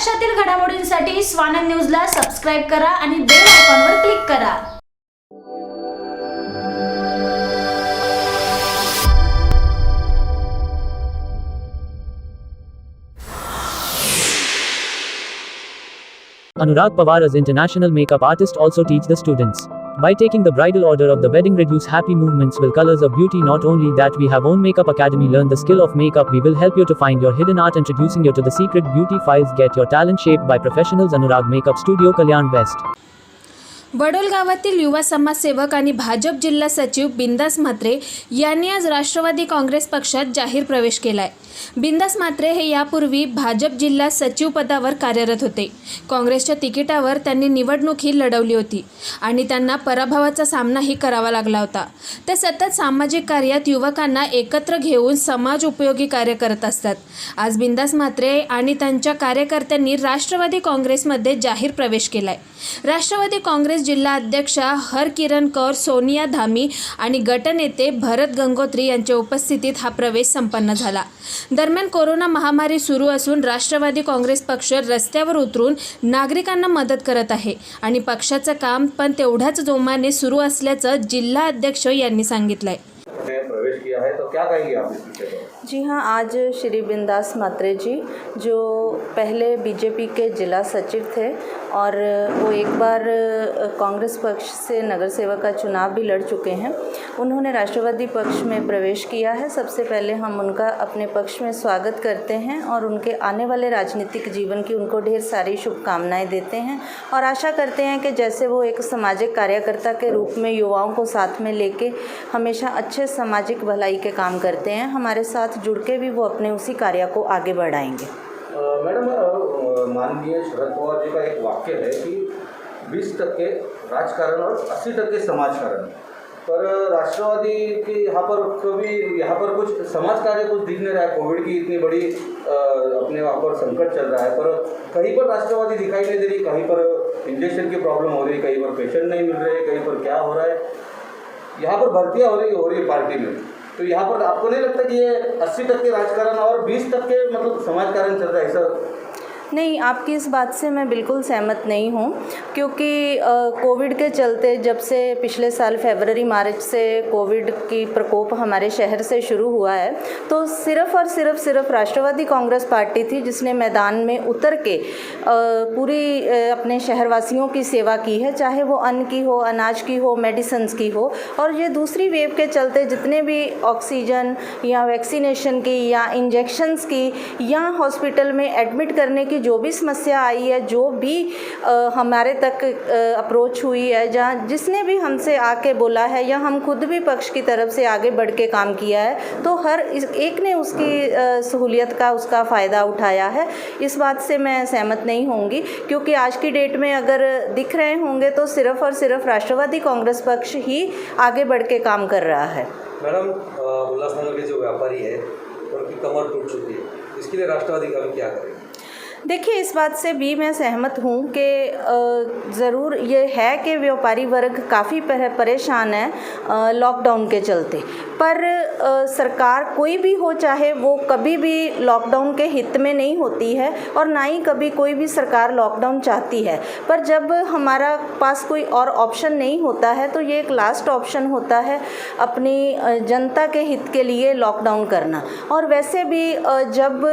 महाराष्ट्रातील घडामोडींसाठी स्वानंद न्यूजला सबस्क्राइब करा आणि बेल आयकॉनवर क्लिक करा। Anurag Pawar as international makeup artist also teach the students. By taking the bridal order of the wedding reduce happy movements will colors of beauty. Not only that, we have own makeup academy. Learn the skill of makeup. We will help you to find your hidden art, introducing you to the secret beauty files. Get your talent shaped by professionals. Anurag Makeup Studio, Kalyan West. वडोल गावातील युवा समाजसेवक आणि भाजप जिल्हा सचिव बिंदास म्हात्रे यांनी आज राष्ट्रवादी काँग्रेस पक्षात जाहीर प्रवेश केलाय। बिंदास म्हात्रे हे यापूर्वी भाजप जिल्हा सचिव पदावर कार्यरत होते। काँग्रेसच्या तिकिटावर त्यांनी निवडणूक ही लढवली होती आणि त्यांना पराभवाचा सामनाही करावा लागला होता। ते सतत सामाजिक कार्यात युवकांना एकत्र घेऊन समाज उपयोगी कार्य करत असतात। आज बिंदास म्हात्रे आणि त्यांच्या कार्यकर्त्यांनी राष्ट्रवादी काँग्रेसमध्ये जाहीर प्रवेश केलाय। राष्ट्रवादी काँग्रेस जिल्हा अध्यक्षा हरकिरण कौर, सोनिया धामी आणि गटनेते भरत गंगोत्री यांच्या उपस्थितीत हा प्रवेश संपन्न झाला। दरम्यान कोरोना महामारी सुरू असून राष्ट्रवादी काँग्रेस पक्ष रस्त्यावर उतरून नागरिकांना मदत करत आहे आणि पक्षाचं काम पण तेवढ्याच जोमाने सुरू असल्याचं जिल्हा अध्यक्ष यांनी सांगितलंय। प्रवेश किया है तो क्या कहेंगे आप इस विषय पर? जी हाँ, आज श्री बिंदास म्हात्रे जी जो पहले बीजेपी के जिला सचिव थे और वो एक बार कांग्रेस पक्ष से नगर सेवक का चुनाव भी लड़ चुके हैं, उन्होंने राष्ट्रवादी पक्ष में प्रवेश किया है। सबसे पहले हम उनका अपने पक्ष में स्वागत करते हैं और उनके आने वाले राजनीतिक जीवन की उनको ढेर सारी शुभकामनाएं देते हैं और आशा करते हैं कि जैसे वो एक सामाजिक कार्यकर्ता के रूप में युवाओं को साथ में लेके हमेशा अच्छे सामाजिक भलाई के काम करते हैं, हमारे साथ जुड़ के भी वो अपने उसी कार्य को आगे बढ़ाएंगे। मैडम, माननीय शरद पवार जी का एक वाक्य है कि 20% राजकारण और 80% समाजकारण, पर राष्ट्रवादी के यहाँ पर कुछ समाज कार्य कुछ दिख नहीं रहा है। कोविड की इतनी बड़ी अपने वहाँ पर संकट चल रहा है, पर कहीं पर राष्ट्रवादी दिखाई नहीं दे रही। कहीं पर इंजेक्शन की प्रॉब्लम हो रही है, कहीं पर पेशेंट नहीं मिल रहे, कहीं पर क्या हो रहा है। यहाँ पर भर्तियाँ हो रही है पार्टी में, तो यहाँ पर आपको नहीं लगता कि ये 80% राजकारण और 20% मतलब समाजकारण चल रहा है ऐसा? नहीं, आपकी इस बात से मैं बिल्कुल सहमत नहीं हूँ, क्योंकि कोविड के चलते जब से पिछले साल फरवरी मार्च से कोविड की प्रकोप हमारे शहर से शुरू हुआ है, तो सिर्फ़ और सिर्फ राष्ट्रवादी कांग्रेस पार्टी थी जिसने मैदान में उतर के पूरी अपने शहरवासियों की सेवा की है, चाहे वो अन्न की हो, अनाज की हो, मेडिसिन्स की हो। और ये दूसरी वेव के चलते जितने भी ऑक्सीजन या वैक्सीनेशन की या इंजेक्शन्स की या हॉस्पिटल में एडमिट करने की जो भी समस्या आई है, जो भी हमारे तक अप्रोच हुई है, जहाँ जिसने भी हमसे आके बोला है या हम खुद भी पक्ष की तरफ से आगे बढ़ के काम किया है, तो हर एक ने उसकी सहूलियत का उसका फ़ायदा उठाया है। इस बात से मैं सहमत नहीं होंगी, क्योंकि आज की डेट में अगर दिख रहे होंगे तो सिर्फ़ और सिर्फ राष्ट्रवादी कांग्रेस पक्ष ही आगे बढ़ के काम कर रहा है। मैडम, उल्लासनगर के जो व्यापारी है उनकी कमर टूट चुकी है, इसके लिए राष्ट्रवादी का क्या करेंगे? देखिए, इस बात से भी मैं सहमत हूँ कि ज़रूर ये है कि व्यापारी वर्ग काफ़ी परेशान है लॉकडाउन के चलते, पर सरकार कोई भी हो, चाहे वो कभी भी लॉकडाउन के हित में नहीं होती है और ना ही कभी कोई भी सरकार लॉकडाउन चाहती है। पर जब हमारा पास कोई और ऑप्शन नहीं होता है तो ये एक लास्ट ऑप्शन होता है अपनी जनता के हित के लिए लॉकडाउन करना। और वैसे भी जब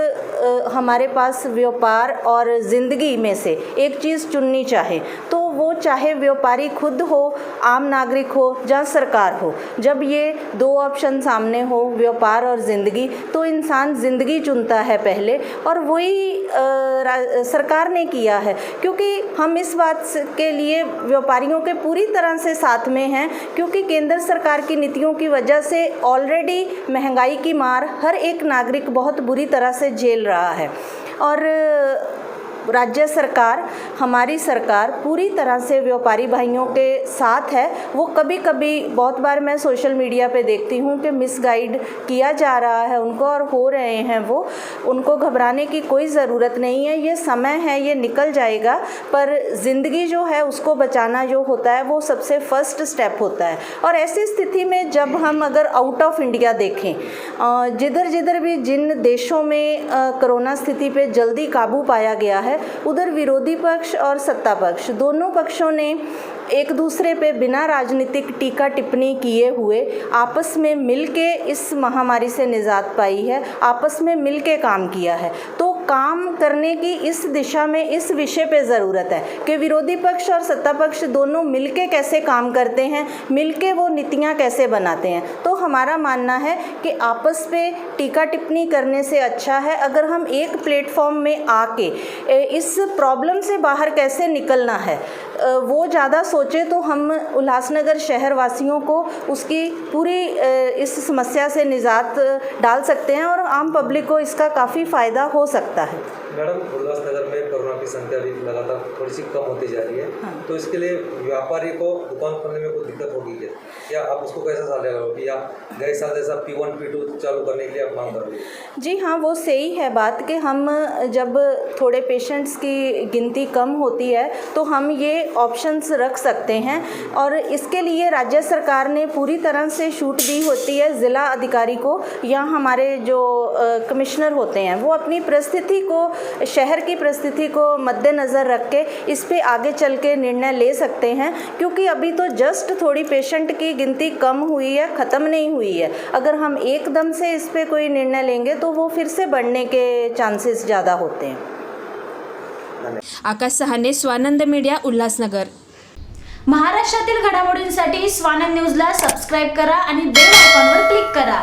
हमारे पास व्यापार और ज़िंदगी में से एक चीज़ चुननी चाहे, तो वो चाहे व्यापारी खुद हो, आम नागरिक हो या सरकार हो, जब ये दो ऑप्शन सामने हो, व्यापार और ज़िंदगी, तो इंसान ज़िंदगी चुनता है पहले, और वही सरकार ने किया है। क्योंकि हम इस बात के लिए व्यापारियों के पूरी तरह से साथ में हैं, क्योंकि केंद्र सरकार की नीतियों की वजह से ऑलरेडी महंगाई की मार हर एक नागरिक बहुत बुरी तरह से झेल रहा है। और राज्य सरकार, हमारी सरकार पूरी तरह से व्यापारी भाइयों के साथ है। वो कभी कभी बहुत बार मैं सोशल मीडिया पे देखती हूँ कि मिसगाइड किया जा रहा है उनको और हो रहे हैं वो, उनको घबराने की कोई ज़रूरत नहीं है। ये समय है, ये निकल जाएगा, पर ज़िंदगी जो है उसको बचाना जो होता है वो सबसे फर्स्ट स्टेप होता है। और ऐसी स्थिति में जब हम अगर आउट ऑफ इंडिया देखें, जिधर जिधर भी जिन देशों में कोरोना स्थिति पे जल्दी काबू पाया गया है, है, उधर विरोधी पक्ष और सत्ता पक्ष दोनों पक्षों ने एक दूसरे पे बिना राजनीतिक टीका टिप्पणी किए हुए आपस में मिलके इस महामारी से निजात पाई है, आपस में मिलके काम किया है। तो काम करने की इस दिशा में इस विषय पे ज़रूरत है कि विरोधी पक्ष और सत्ता पक्ष दोनों मिलके कैसे काम करते हैं, मिलके वो नीतियाँ कैसे बनाते हैं। तो हमारा मानना है कि आपस पे टीका टिप्पणी करने से अच्छा है अगर हम एक प्लेटफॉर्म में आके इस प्रॉब्लम से बाहर कैसे निकलना है वो ज़्यादा सोचे तो हम उल्लासनगर शहर वासियों को उसकी पूरी इस समस्या से निजात डाल सकते हैं और आम पब्लिक को इसका काफ़ी फ़ायदा हो सकता है। मैडम, उल्लासनगर में कोरोना की संख्या भी लगातार थोड़ी सी कम होती जा रही है, तो इसके लिए व्यापारी को दुकान खोलने में कोई दिक्कत होगी क्या, या आप उसको कैसे साझा करोगे, या गए साल जैसा P1 P2 चालू करने के लिए आप मांग करोगे? जी हाँ, वो सही है बात कि हम जब थोड़े पेशेंट्स की गिनती कम होती है तो हम ये ऑप्शंस रख सकते हैं और इसके लिए राज्य सरकार ने पूरी तरह से छूट दी होती है ज़िला अधिकारी को या हमारे जो कमिश्नर होते हैं वो अपनी परिस्थिति को, शहर की परिस्थिति को मद्देनज़र रख के इस पे आगे चल के निर्णय ले सकते हैं, क्योंकि अभी तो जस्ट थोड़ी पेशेंट की गिनती कम हुई है, ख़त्म नहीं हुई है। अगर हम एकदम से इस पे कोई निर्णय लेंगे तो वो फिर से बढ़ने के चांसेस ज़्यादा होते हैं। आकाश सहाने, स्वानंद मीडिया, उल्हासनगर। महाराष्ट्रातील घडामोडींसाठी स्वानंद न्यूजला सबस्क्राईब करा आणि बेल आयकॉनवर क्लिक करा।